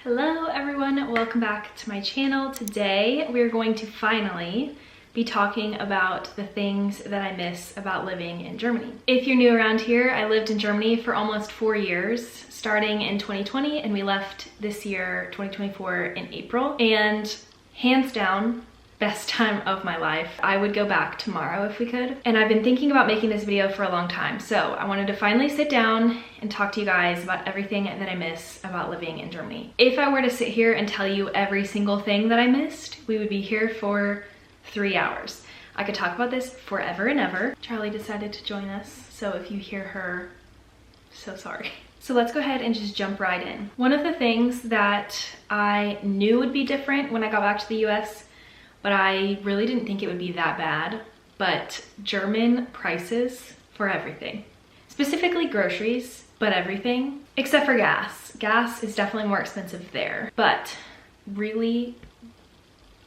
Hello everyone, welcome back to my channel. Today we're going to finally be talking about the things that I miss about living in Germany. If you're new around here, I lived in Germany for almost 4 years, starting in 2020, and we left this year, 2024, in April. And hands down, best time of my life. I would go back tomorrow if we could. And I've been thinking about making this video for a long time. So I wanted to finally sit down and talk to you guys about everything that I miss about living in Germany. If I were to sit here and tell you every single thing that I missed, we would be here for 3 hours. I could talk about this forever and ever. Charlie decided to join us, so if you hear her, so sorry. So let's go ahead and just jump right in. One of the things that I knew would be different when I got back to the US, but I really didn't think it would be that bad, but German prices for everything. Specifically groceries, but everything, except for gas. Gas is definitely more expensive there, but really,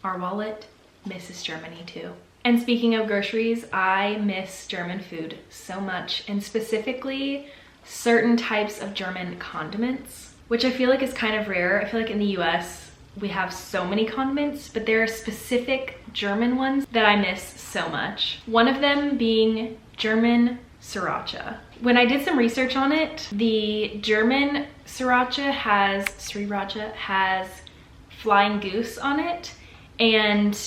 our wallet misses Germany too. And speaking of groceries, I miss German food so much, and specifically certain types of German condiments, which I feel like is kind of rare. I feel like in the US, we have so many condiments, but there are specific German ones that I miss so much. One of them being German sriracha. When I did some research on it, the German sriracha has flying goose on it, and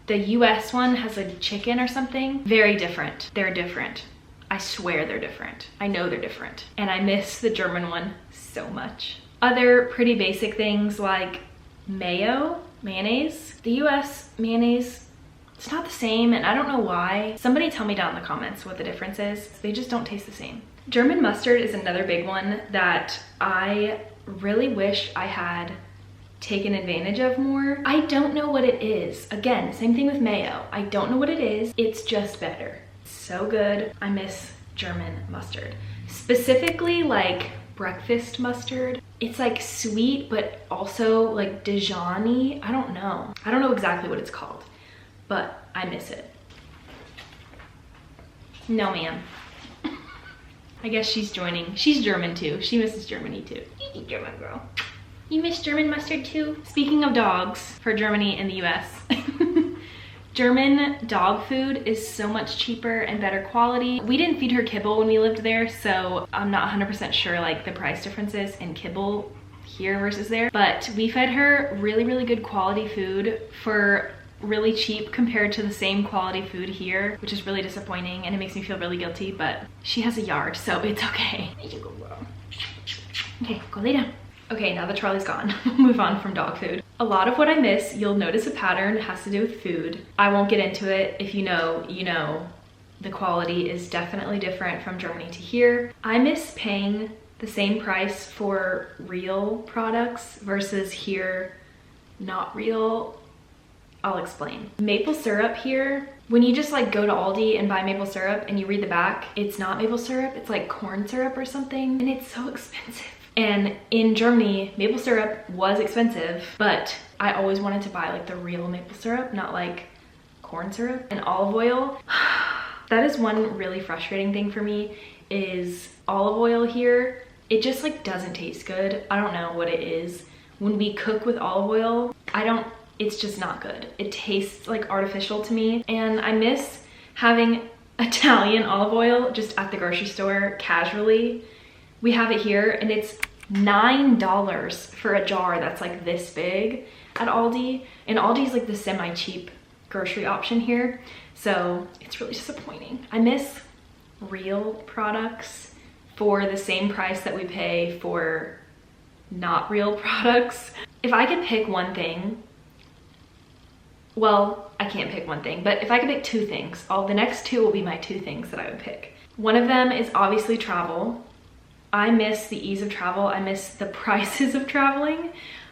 the US one has a chicken or something. Very different. They're different. I swear they're different. I know they're different. And I miss the German one so much. Other pretty basic things like mayonnaise. The US mayonnaise, it's not the same, and I don't know why. Somebody tell me down in the comments what the difference is. They just don't taste the same. German mustard is another big one that I really wish I had taken advantage of more. I don't know what it is. Again, same thing with mayo. I don't know what it is. It's just better. So good. I miss German mustard. Specifically like breakfast mustard. It's like sweet, but also like Dijon-y. I don't know exactly what it's called, but I miss it. No, ma'am. I guess she's joining. She's German too. She misses Germany too. German girl. You miss German mustard too? Speaking of dogs for Germany and the US, German dog food is so much cheaper and better quality. We didn't feed her kibble when we lived there, so I'm not 100% sure like the price differences in kibble here versus there, but we fed her really, really good quality food for really cheap compared to the same quality food here, which is really disappointing, and it makes me feel really guilty, but she has a yard, so it's okay. Okay, go lay down. Okay, now that Charlie's gone, we'll move on from dog food. A lot of what I miss, you'll notice a pattern, has to do with food. I won't get into it. If you know, you know. The quality is definitely different from Germany to here. I miss paying the same price for real products versus here, not real. I'll explain. Maple syrup here, when you just like go to Aldi and buy maple syrup and you read the back, it's not maple syrup, it's like corn syrup or something, and it's so expensive. And in Germany, maple syrup was expensive, but I always wanted to buy like the real maple syrup, not like corn syrup. And olive oil, that is one really frustrating thing for me, is olive oil here, it just like doesn't taste good. I don't know what it is. When we cook with olive oil, it's just not good. It tastes like artificial to me. And I miss having Italian olive oil just at the grocery store casually. We have it here and it's $9 for a jar that's like this big at Aldi. And Aldi's like the semi-cheap grocery option here. So it's really disappointing. I miss real products for the same price that we pay for not real products. If I could pick one thing, well, I can't pick one thing, but if I could pick two things, the next two will be my two things that I would pick. One of them is obviously travel. I miss the ease of travel. I miss the prices of traveling.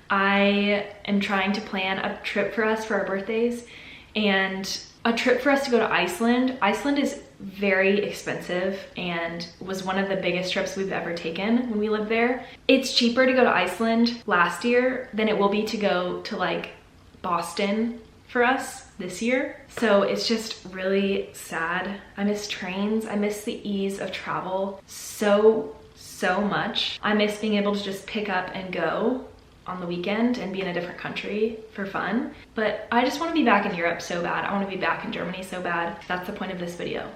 I am trying to plan a trip for us for our birthdays, and a trip for us to go to Iceland. Iceland is very expensive and was one of the biggest trips we've ever taken when we lived there. It's cheaper to go to Iceland last year than it will be to go to like Boston for us this year. So it's just really sad. I miss trains. I miss the ease of travel so much. I miss being able to just pick up and go on the weekend and be in a different country for fun. But I just want to be back in Europe so bad. I want to be back in Germany so bad. That's the point of this video.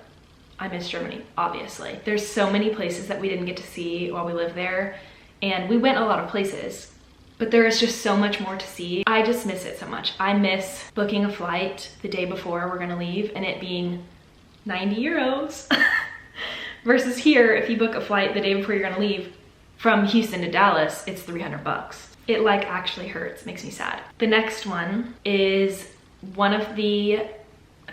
I miss Germany, obviously. There's so many places that we didn't get to see while we lived there, and we went a lot of places, but there is just so much more to see. I just miss it so much. I miss booking a flight the day before we're gonna leave and it being 90 euros versus here, if you book a flight the day before you're gonna leave from Houston to Dallas, it's 300 bucks. It like actually hurts, makes me sad. The next one is one of the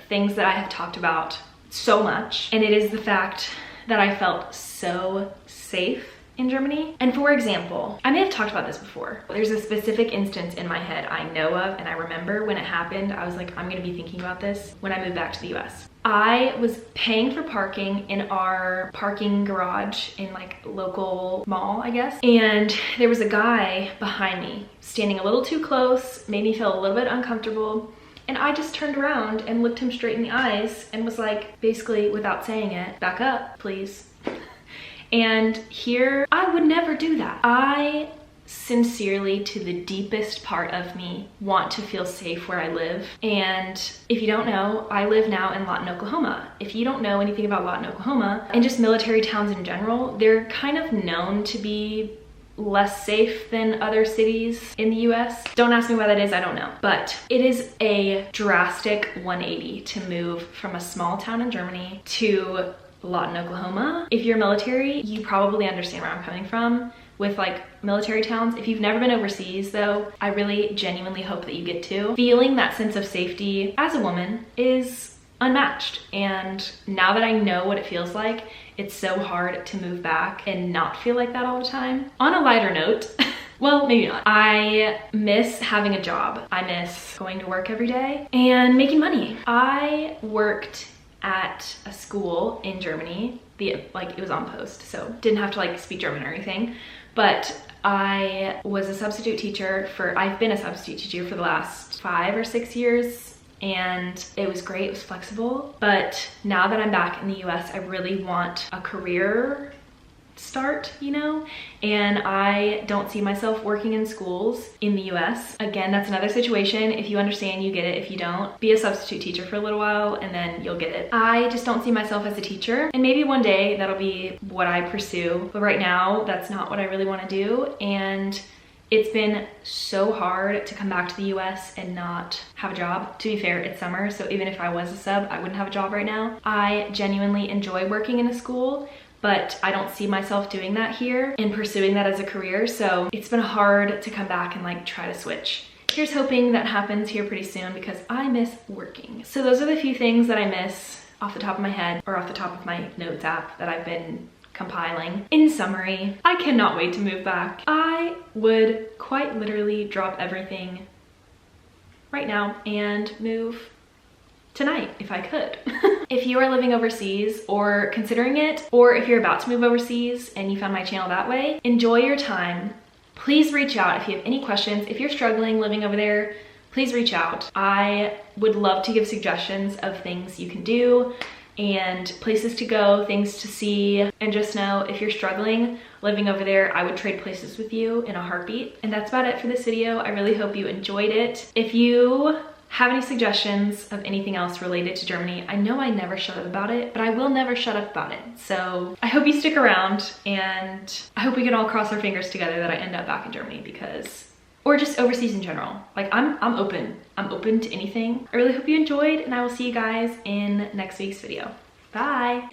things that I have talked about so much, and it is the fact that I felt so safe in Germany. And for example, I may have talked about this before. There's a specific instance in my head I know of, and I remember when it happened, I was like, I'm gonna be thinking about this when I move back to the US. I was paying for parking in our parking garage in like local mall, I guess. And there was a guy behind me standing a little too close, made me feel a little bit uncomfortable. And I just turned around and looked him straight in the eyes and was like, basically without saying it, back up, please. And here, I would never do that. I sincerely, to the deepest part of me, want to feel safe where I live. And if you don't know, I live now in Lawton, Oklahoma. If you don't know anything about Lawton, Oklahoma, and just military towns in general, they're kind of known to be less safe than other cities in the US. Don't ask me why that is, I don't know. But it is a drastic 180 to move from a small town in Germany to Lawton, Oklahoma. If you're military, you probably understand where I'm coming from with like military towns. If you've never been overseas though, I really genuinely hope that you get to. Feeling that sense of safety as a woman is unmatched. And now that I know what it feels like, it's so hard to move back and not feel like that all the time. On a lighter note, well, maybe not. I miss having a job. I miss going to work every day and making money. I worked at a school in Germany. It was on post, so didn't have to like speak German or anything. But I was a substitute teacher I've been a substitute teacher for the last 5 or 6 years. And it was great, it was flexible. But now that I'm back in the US, I really want a career start, you know? And I don't see myself working in schools in the US. Again, that's another situation. If you understand, you get it. If you don't, be a substitute teacher for a little while and then you'll get it. I just don't see myself as a teacher. And maybe one day that'll be what I pursue. But right now, that's not what I really want to do. And it's been so hard to come back to the US and not have a job. To be fair, it's summer, so even if I was a sub, I wouldn't have a job right now. I genuinely enjoy working in a school, but I don't see myself doing that here and pursuing that as a career, so it's been hard to come back and like try to switch. Here's hoping that happens here pretty soon because I miss working. So those are the few things that I miss off the top of my head or off the top of my notes app that I've been compiling. In summary, I cannot wait to move back. I would quite literally drop everything right now and move tonight if I could. If you are living overseas or considering it, or if you're about to move overseas and you found my channel that way, enjoy your time. Please reach out if you have any questions. If you're struggling living over there, please reach out. I would love to give suggestions of things you can do and places to go, things to see. And just know, if you're struggling living over there, I would trade places with you in a heartbeat. And that's about it for this video. I really hope you enjoyed it. If you have any suggestions of anything else related to Germany, I know I never shut up about it, but I will never shut up about it. So I hope you stick around, and I hope we can all cross our fingers together that I end up back in Germany, or just overseas in general. Like I'm open to anything. I really hope you enjoyed, and I will see you guys in next week's video. Bye.